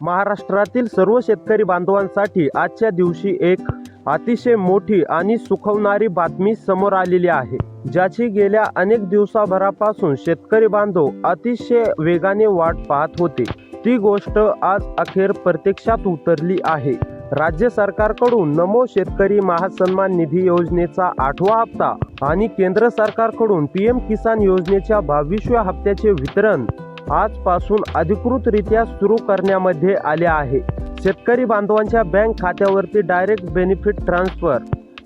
महाराष्ट्रातील सर्व शेतकरी बांधवांसाठी आजच्या दिवशी एक अतिशय मोठी आणि सुखवणारी बातमी समोर आलेली आहे, ज्याची गेल्या अनेक दिवसाभरापासून शेतकरी बांधव अतिशय वेगाने वाट पाहत होते। ती गोष्ट आज अखेर प्रत्यक्षात उतरली आहे। राज्य सरकारकडून नमो शेतकरी महासन्मान निधी योजनेचा 8वा हप्ता आणि केंद्र सरकारकडून पीएम किसान योजनेच्या 22व्या हप्त्याचे वितरण आजपासून अधिकृतरित्या सुरू करण्यामध्ये आले आहे। शेतकरी बांधवांच्या बँक खात्यावरती डायरेक्ट बेनिफिट ट्रान्सफर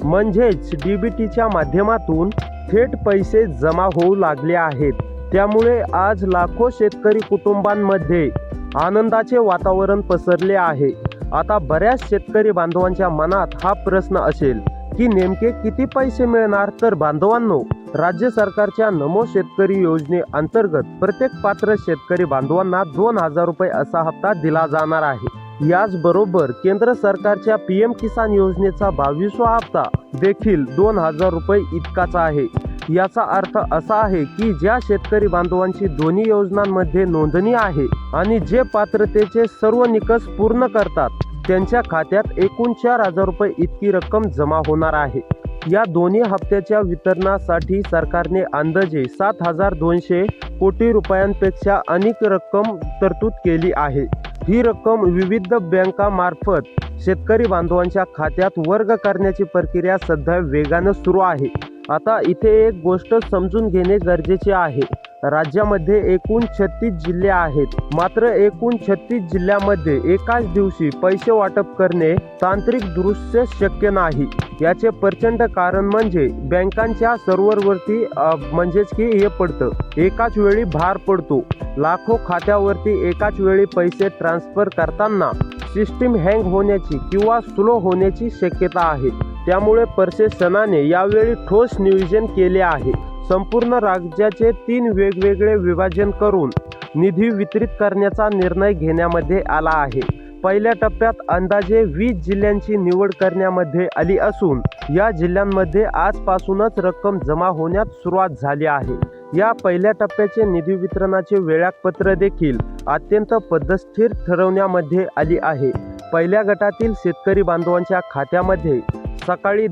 म्हणजेच डीबीटीच्या माध्यमातून थेट पैसे जमा होऊ लागले आहेत। त्यामुळे आज लाखो शेतकरी कुटुंबांमध्ये आनंदाचे वातावरण पसरले आहे। आता बऱ्याच शेतकरी बांधवांच्या मनात हा प्रश्न असेल की नेमके किती पैसे मिळणार। तर बांधवांनो, राज्य सरकारच्या नमो शेतकरी योजने अंतर्गत प्रत्येक पात्र शेतकरी बांधवांना 2000 रुपये असा हप्ता दिला जाणार आहे। याचबरोबर केंद्र सरकारच्या पीएम किसान योजनेचा 22वा हप्ता देखील 2000 रुपये इतकाच आहे। याचा अर्थ असा आहे की ज्या शेतकरी बांधवांची दोन्ही योजनांमध्ये नोंदणी आहे आणि जे पात्रतेचे सर्व निकष पूर्ण करतात, त्यांच्या खात्यात एकूण 4000 रुपये इतकी रक्कम जमा होणार आहे। या दोन्ही हप्त्याच्या वितरणासाठी सरकारने अंदाजे 7200 कोटी रुपयांपेक्षा अधिक रक्कम तरतूद केली आहे। ही रक्कम विविध बँकांमार्फत शेतकरी बांधवांच्या खात्यात वर्ग करण्याची प्रक्रिया सध्या वेगाने सुरू आहे। आता इथे एक गोष्ट समजून घेणे गरजेचे आहे। राज्यामध्ये एकूण 36 जिल्हे आहेत, मात्र एकूण 36 जिल्ह्यामध्ये एकाच दिवशी पैसे वाटप करणे तांत्रिकदृष्ट्या शक्य नाही। याचे प्रचंड कारण म्हणजे बँकांच्या सर्व्हरवरती म्हणजेच की हे पडतं, एकाच वेळी भार पडतो। लाखो खात्यावरती एकाच वेळी पैसे ट्रान्सफर करताना सिस्टीम हँग होण्याची किंवा स्लो होण्याची शक्यता आहे। त्यामुळे प्रशासनाने यावेळी ठोस नियोजन केले आहे। संपूर्ण राज्याचे 3 वेगवेगळे विभाजन करून निधी वितरित करण्याचा निर्णय घेण्यामध्ये आला आहे। पहिल्या टप्प्यात अंदाजे 20 जिल्ह्यांची निवड करण्यामध्ये आली असून या जिल्ह्यांमध्ये आजपासूनच रक्कम जमा होण्यास सुरुवात झाली आहे। या पहिल्या टप्प्याचे निधी वितरणाचे वेळापत्रक देखील अत्यंत पद्धतशीर ठरवण्यामध्ये आली आहे। पहिल्या गटातील शेतकरी बांधवांच्या खात्यामध्ये सकाळी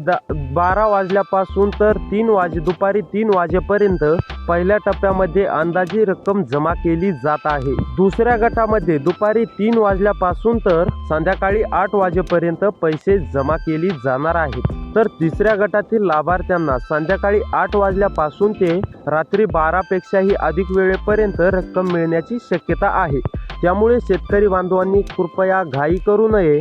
12 वाजल्यापासून तर दुपारी 3 वाजेपर्यंत पहिल्या टप्प्यामध्ये अंदाजी रक्कम जमा केली जात आहे। दुसऱ्या गटामध्ये दुपारी 3 वाजल्यापासून तर संध्याकाळी 8 वाजेपर्यंत पैसे जमा केली जाणार आहेत। तर तिसऱ्या गटातील लाभार्थ्यांना संध्याकाळी 8 वाजल्यापासून ते रात्री 12 पेक्षाही अधिक वेळेपर्यंत रक्कम मिळण्याची शक्यता आहे। त्यामुळे शेतकरी बांधवांनी कृपया घाई करू नये,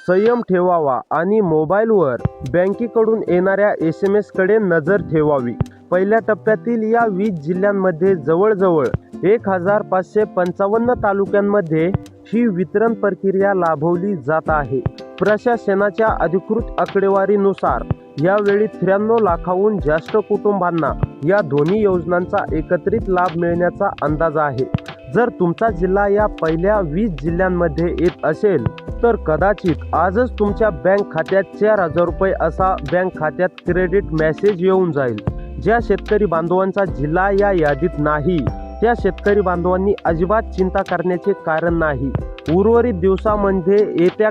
संयम ठेवावा आणि मोबाईलवर बँकेकडून येणाऱ्या SMS कडे नजर ठेवावी। पहिल्या टप्प्यातील या 20 जिल्ह्यांमध्ये जवळजवळ 1555 तालुक्यांमध्ये ही वितरण प्रक्रिया राबवली जात आहे। प्रशासनाच्या अधिकृत आकडेवारीनुसार यावेळी 93 लाखाहून जास्त कुटुंबांना या दोन्ही योजनांचा एकत्रित लाभ मिळण्याचा अंदाज आहे। जर तुमचा जिल्हा या पहिल्या 20 जिल्ह्यांमध्ये येत असेल तर कदाचित आजच तुमच्या बँक खात्यात 4000 रुपये असा बँक खात्यात क्रेडिट मेसेज येऊन जाईल। ज्या शेतकरी बांधवांचा जिल्हा या यादीत नाही त्या शेतकरी बांधवांनी अजिबात चिंता करण्याचे कारण नाही। उर्वरित जिल्ह्यामध्ये येत्या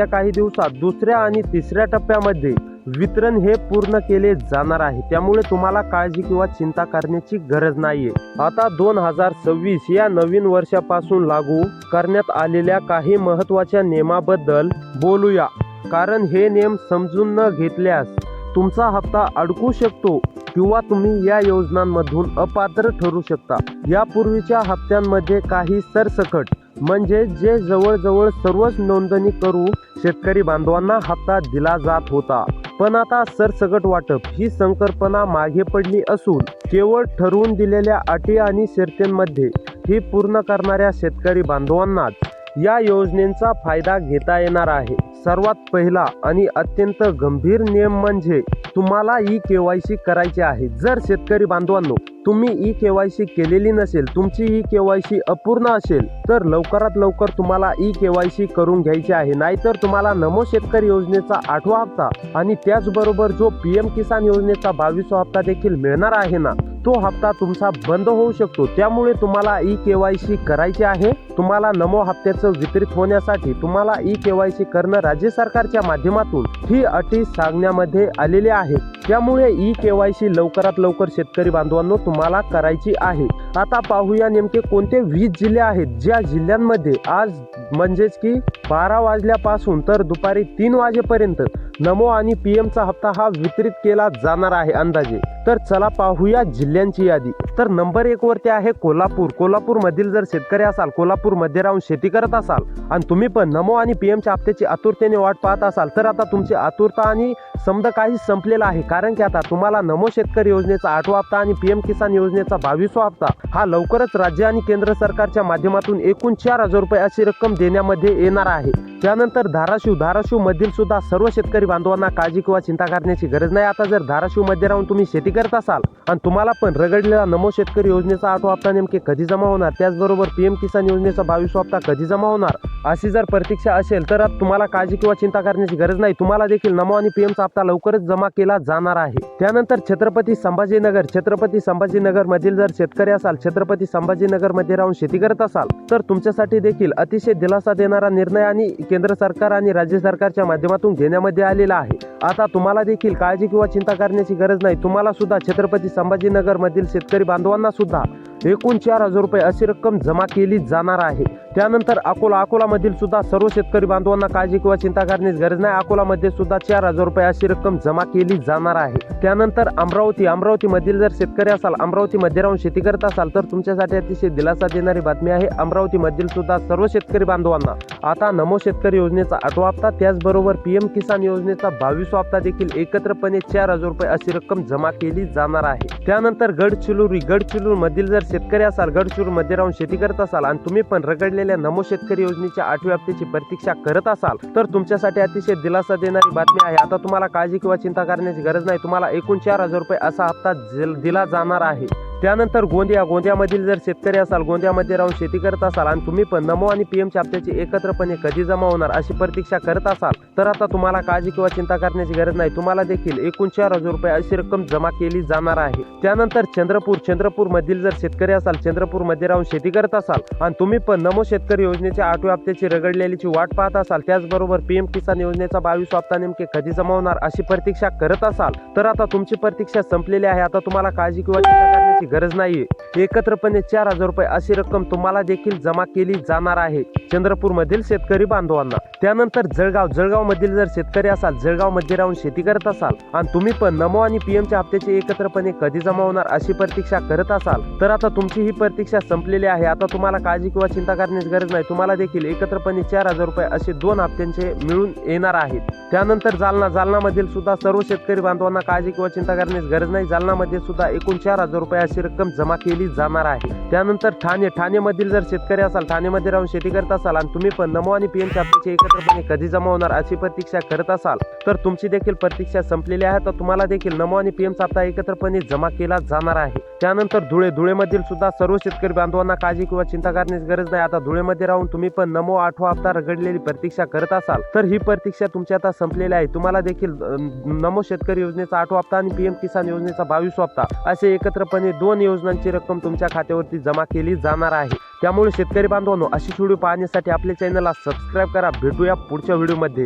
काही दिवसात दुसऱ्या आणि तिसऱ्या टप्प्यामध्ये वितरण हे पूर्ण केले जाणार आहे। त्यामुळे तुम्हाला काळजी किंवा चिंता करण्याची गरज नाहीये। आता 2026 या नवीन वर्षापासून लागू करण्यात आलेल्या काही महत्त्वाच्या नियमाबद्दल बोलूया, कारण हे नियम समजून न घेतल्यास तुमचा हप्ता अडकू शकतो किंवा तुम्ही या योजनांमधून अपात्र ठरू शकता। यापूर्वीच्या हप्त्यांमध्ये काही सरसकट म्हणजे जे जवळजवळ सर्वच नोंदणी करू शेतकरी बांधवांना हप्ता दिला जात होता, पण आता सरसकट वाटप ही संकल्पना मागे पडली असून केवळ ठरवून दिलेल्या अटी आणि शर्तींमध्ये ही पूर्ण करणाऱ्या शेतकरी बांधवांनाच या योजनेचा फायदा घेता येणार आहे। सर्वात पहिला आणि अत्यंत गंभीर नियम म्हणजे तुम्हाला ई-केवायसी करायची आहे। जर शेतकरी बांधवांनो तुम्ही ई-केवायसी केलेली नसेल, तुमची ई-केवायसी अपूर्ण असेल तर लवकरात लवकर तुम्हाला ई-केवायसी करून घ्यायची आहे, नाहीतर तुम्हाला नमो शेतकरी योजनेचा 8वा हप्ता आणि त्याचबरोबर जो PM किसान योजनेचा 22वा हप्ता देखील मिळणार आहे ना, तो हप्ता तुमचा बंद होऊ शकतो। त्यामुळे तुम्हाला ई-केवायसी करायची आहे। तुम्हाला नमो हप्त्याचं वितरित होण्यासाठी तुम्हाला ई-केवायसी करणं राज्य सरकारच्या माध्यमातून ही अटी सांगण्यामध्ये आलेली आहे। त्यामुळे ई-केवायसी लवकरात लवकर शेतकरी बांधवांनो तुम्हाला करायची आहे। आता पाहूया नेमके कोणते 20 जिल्हे आहेत ज्या जिल्ह्यांमध्ये आज म्हणजेच की 12 वाजल्यापासून तर दुपारी 3 वाजेपर्यंत नमो आणि PMचा हप्ता हा वितरित केला जाणार आहे अंदाजे। तर चला पाहूया जिल्ह्यांची यादी। तर नंबर 1 वरती आहे कोल्हापूर। कोल्हापूर मधील जर शेतकरी असाल, कोल्हापूर मध्ये राहून शेती करत असाल आणि तुम्ही पण नमो आणि PMच्या हप्त्याची आतुरतेने वाट पाहत असाल तर आता तुमची आतुरता आणि समज काही संपलेला आहे, कारण की आता तुम्हाला नमो शेतकरी योजनेचा 8वा हप्ता आणि PM किसान योजनेचा 22वा हप्ता हा लवकरच राज्य आणि केंद्र सरकारच्या माध्यमातून एकूण 4,000 रुपये अशी रक्कम देण्यामध्ये येणार आहे। त्यानंतर धाराशिव मधील सुद्धा सर्व शेतकरी बांधवांना काळजी किंवा चिंता करण्याची गरज नाही। आता जर धाराशिव मध्ये राहून तुम्ही शेती करत असाल आणि तुम्हाला पण रगडलेला नमो शेतकरी योजनेचा 8वा हप्ता नेमके कधी जमा होणार, त्याचबरोबर PM किसान योजनेचा 22वा हप्ता कधी जमा होणार अशी जर प्रतीक्षा असेल तर तुम्हाला काळजी किंवा चिंता करण्याची गरज नाही। तुम्हाला देखील नमो आणि PMचा हप्ता लवकरच जमा केला जाणार आहे। त्यानंतर छत्रपती संभाजीनगर मधील जर शेतकरी असाल, छत्रपती संभाजीनगर मध्ये राहून शेती करत असाल तर तुमच्यासाठी देखील अतिशय दिलासा देणारा निर्णय आणि केंद्र सरकार आणि राज्य सरकारच्या माध्यमातून घेण्यामध्ये आलेला आहे। आता तुम्हाला देखील काळजी किंवा चिंता करण्याची गरज नाही। तुम्हाला सुद्धा छत्रपती संभाजीनगर मधील शेतकरी बांधवांना सुद्धा एकूण 4,000 रुपये अशी रक्कम जमा केली जाणार आहे। त्यानंतर अकोला मधील सुद्धा सर्व शेतकरी बांधवांना काळजी किंवा चिंता करण्याची गरज नाही। अकोला मध्ये सुद्धा 4,000 रुपये अशी रक्कम जमा केली जाणार आहे। त्यानंतर अमरावती मधील जर शेतकरी असाल, अमरावती मध्ये राहून शेती करत असाल तर तुमच्यासाठी अतिशय दिलासा देणारी बातमी आहे। अमरावती मधील सुद्धा सर्व शेतकरी बांधवांना आता नमो शेतकरी योजनेचा 8वा हप्ता त्याचबरोबर PM किसान योजनेचा 22वा हप्ता देखील एकत्रपणे 4,000 रुपये अशी रक्कम जमा केली जाणार आहे। त्यानंतर गडचिरोली मधील जर शेतकरी असाल, गडचिरोली मध्ये राहून शेती करत असाल आणि तुम्ही पण रगडलेल्या नमो शेतकरी योजनेच्या 8व्या हप्त्याची प्रतीक्षा करत असाल तर तुमच्यासाठी अतिशय दिलासा देणारी बातमी आहे। आता तुम्हाला काळजी किंवा चिंता करण्याची गरज नाही। तुम्हाला एकूण 4,000 रुपये असा हप्ता दिला जाणार आहे। त्यानंतर गोंदियामधील जर शेतकरी असाल, गोंदियामध्ये राहून शेती करत असाल आणि तुम्ही पण नमो आणि PMच्या हप्त्याची एकत्रपणे कधी जमा होणार अशी प्रतीक्षा करत असाल तर आता तुम्हाला काळजी किंवा चिंता करण्याची गरज नाही। तुम्हाला देखील एकूण 4,000 रुपये अशी रक्कम जमा केली जाणार आहे। त्यानंतर चंद्रपूर मधील जर शेतकरी असाल, चंद्रपूर मध्ये राहून शेती करत असाल आणि तुम्ही पण नमो शेतकरी योजनेच्या 8व्या हप्त्याची रगडलेलीची वाट पाहत असाल, त्याचबरोबर PM किसान योजनेचा 22वा हप्ता नेमके कधी जमा होणार अशी प्रतीक्षा करत असाल तर आता तुमची प्रतीक्षा संपलेली आहे। आता तुम्हाला काळजी किंवा चिंता करण्याची गरज नाहीये। एकत्रपणे 4,000 रुपये अशी रक्कम तुम्हाला देखील जमा केली जाणार आहे चंद्रपूर मधील शेतकरी बांधवांना। त्यानंतर जळगाव मधील जर शेतकरी असाल, जळगाव मध्ये राहून शेती करत असाल आणि तुम्ही पण नमो आणि PMच्या हप्त्याची एकत्रपणे कधी जमा होणार अशी प्रतीक्षा करत असाल तर आता तुमची ही प्रतीक्षा संपलेली आहे। आता तुम्हाला काळजी किंवा चिंता करण्याची गरज नाही। तुम्हाला देखील एकत्रपणे 4,000 रुपये असे 2 हप्त्यांचे मिळून येणार आहेत। त्यानंतर जालना मधील सुद्धा सर्व शेतकरी बांधवांना काळजी किंवा चिंता करण्याची गरज नाही। जालना मध्ये सुद्धा एकूण 4,000 रुपये अशी रक्कम जमा केली जाणार आहे। त्यानंतर ठाणे मधील जर शेतकरी असाल, ठाणे मध्ये राहून शेती करत असाल आणि तुम्ही पण नमो आणि PMच्या हप्त्याची एकत्रपणे कधी जमा होणार अशी प्रतीक्षा करत असाल तर तुमची देखील प्रतीक्षा संपलेली आहे। तर तुम्हाला देखील नमो आणि PMचा हप्ता एकत्रपणे जमा केला जाणार आहे। त्यानंतर धुळेमधील सुद्धा सर्व शेतकरी बांधवांना काळजी किंवा चिंता करण्याची गरज नाही। आता धुळेमध्ये राहून तुम्ही पण नमो 8वा हप्ता रगडलेली प्रतीक्षा करत असाल तर ही प्रतीक्षा तुमची आता संपलेली आहे। तुम्हाला देखील नमो शेतकरी योजनेचा 8वा हप्ता आणि PM किसान योजनेचा 22वा हप्ता असे एकत्रपणे 2 योजनांची रक्कम तुमच्या खात्यावरती जमा केली जाणार आहे। त्यामुळे शेतकरी बांधवांनो अशी व्हिडिओ पाहण्यासाठी आपल्या चॅनलला सबस्क्राईब करा। भेटूया पुढच्या व्हिडिओमध्ये।